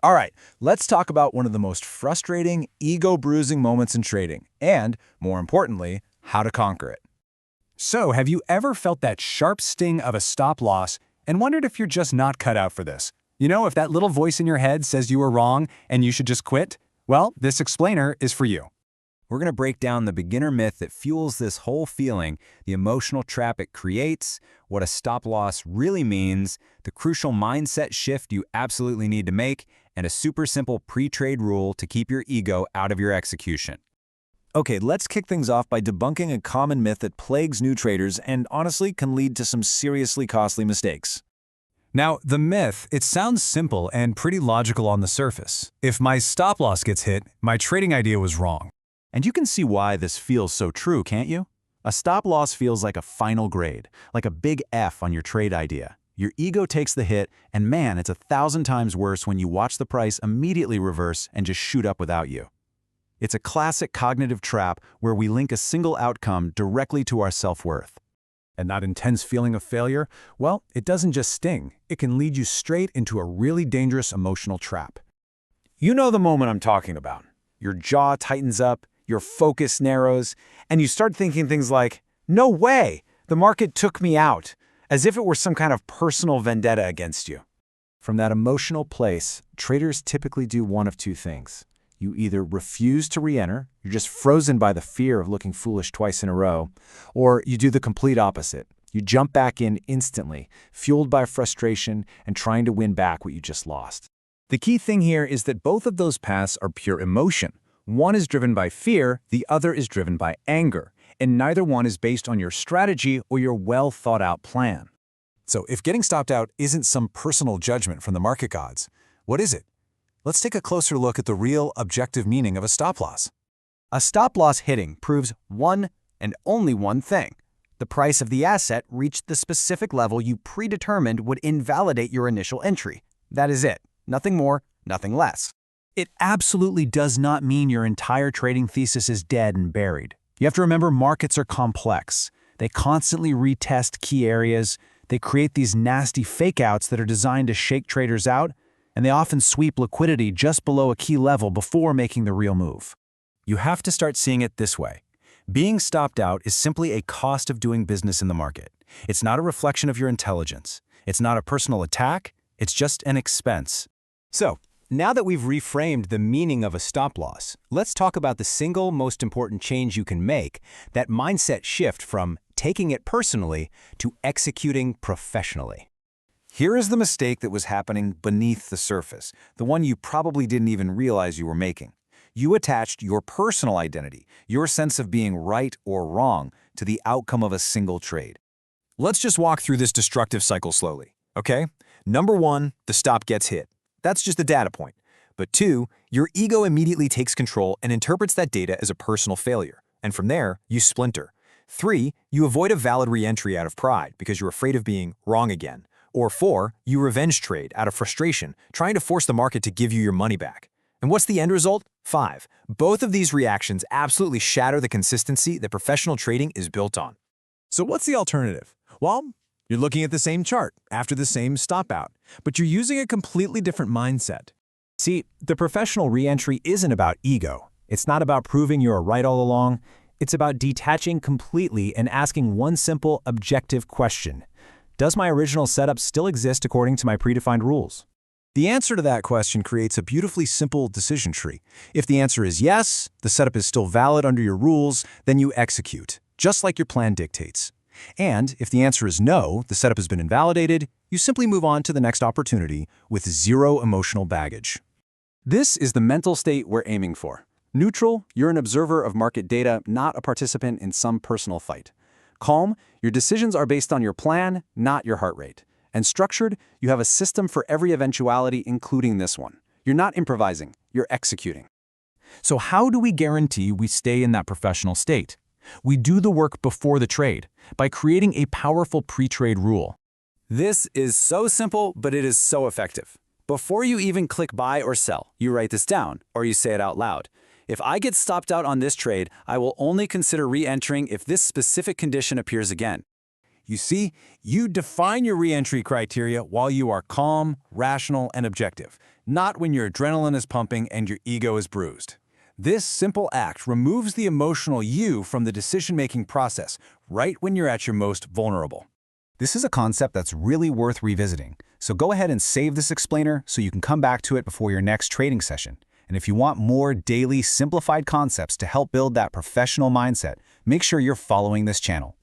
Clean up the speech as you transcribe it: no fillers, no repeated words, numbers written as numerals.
All right, let's talk about one of the most frustrating, ego-bruising moments in trading, and, more importantly, how to conquer it. So, have you ever felt that sharp sting of a stop loss and wondered if you're just not cut out for this? You know, if that little voice in your head says you were wrong and you should just quit? Well, this explainer is for you. We're going to break down the beginner myth that fuels this whole feeling, the emotional trap it creates, what a stop loss really means, the crucial mindset shift you absolutely need to make, and a super simple pre-trade rule to keep your ego out of your execution. Okay, let's kick things off by debunking a common myth that plagues new traders and honestly can lead to some seriously costly mistakes. Now, the myth, it sounds simple and pretty logical on the surface. If my stop loss gets hit, my trading idea was wrong. And you can see why this feels so true, can't you? A stop loss feels like a final grade, like a big F on your trade idea. Your ego takes the hit, and man, it's 1,000 times worse when you watch the price immediately reverse and just shoot up without you. It's a classic cognitive trap where we link a single outcome directly to our self-worth. And that intense feeling of failure, well, it doesn't just sting. It can lead you straight into a really dangerous emotional trap. You know the moment I'm talking about. Your jaw tightens up, your focus narrows, and you start thinking things like, "No way! The market took me out," as if it were some kind of personal vendetta against you. From that emotional place, traders typically do one of two things. You either refuse to re-enter, you're just frozen by the fear of looking foolish twice in a row, or you do the complete opposite. You jump back in instantly, fueled by frustration and trying to win back what you just lost. The key thing here is that both of those paths are pure emotion. One is driven by fear, the other is driven by anger, and neither one is based on your strategy or your well-thought-out plan. So if getting stopped out isn't some personal judgment from the market gods, what is it? Let's take a closer look at the real, objective meaning of a stop loss. A stop loss hitting proves one and only one thing. The price of the asset reached the specific level you predetermined would invalidate your initial entry. That is it. Nothing more, nothing less. It absolutely does not mean your entire trading thesis is dead and buried. You have to remember markets are complex. They constantly retest key areas. They create these nasty fake-outs that are designed to shake traders out, and they often sweep liquidity just below a key level before making the real move. You have to start seeing it this way. Being stopped out is simply a cost of doing business in the market. It's not a reflection of your intelligence. It's not a personal attack. It's just an expense. So, now that we've reframed the meaning of a stop loss, let's talk about the single most important change you can make, that mindset shift from taking it personally to executing professionally. Here is the mistake that was happening beneath the surface, the one you probably didn't even realize you were making. You attached your personal identity, your sense of being right or wrong, to the outcome of a single trade. Let's just walk through this destructive cycle slowly, okay? Number one, the stop gets hit. That's just a data point. But two, your ego immediately takes control and interprets that data as a personal failure. And from there, you splinter. Three, you avoid a valid re-entry out of pride because you're afraid of being wrong again. Or four, you revenge trade out of frustration, trying to force the market to give you your money back. And what's the end result? Five. Both of these reactions absolutely shatter the consistency that professional trading is built on. So what's the alternative? Well, you're looking at the same chart after the same stop out, but you're using a completely different mindset. See, the professional re-entry isn't about ego. It's not about proving you're right all along. It's about detaching completely and asking one simple, objective question. Does my original setup still exist according to my predefined rules? The answer to that question creates a beautifully simple decision tree. If the answer is yes, the setup is still valid under your rules, then you execute, just like your plan dictates. And if the answer is no, the setup has been invalidated, you simply move on to the next opportunity with zero emotional baggage. This is the mental state we're aiming for. Neutral, you're an observer of market data, not a participant in some personal fight. Calm, your decisions are based on your plan, not your heart rate. And structured, you have a system for every eventuality, including this one. You're not improvising, you're executing. So how do we guarantee we stay in that professional state? We do the work before the trade by creating a powerful pre-trade rule. This is so simple, but it is so effective. Before you even click buy or sell, you write this down, or you say it out loud. If I get stopped out on this trade, I will only consider re-entering if this specific condition appears again. You see, you define your re-entry criteria while you are calm, rational, and objective. not when your adrenaline is pumping and your ego is bruised. This simple act removes the emotional you from the decision-making process right when you're at your most vulnerable. This is a concept that's really worth revisiting, so go ahead and save this explainer so you can come back to it before your next trading session. And if you want more daily simplified concepts to help build that professional mindset, make sure you're following this channel.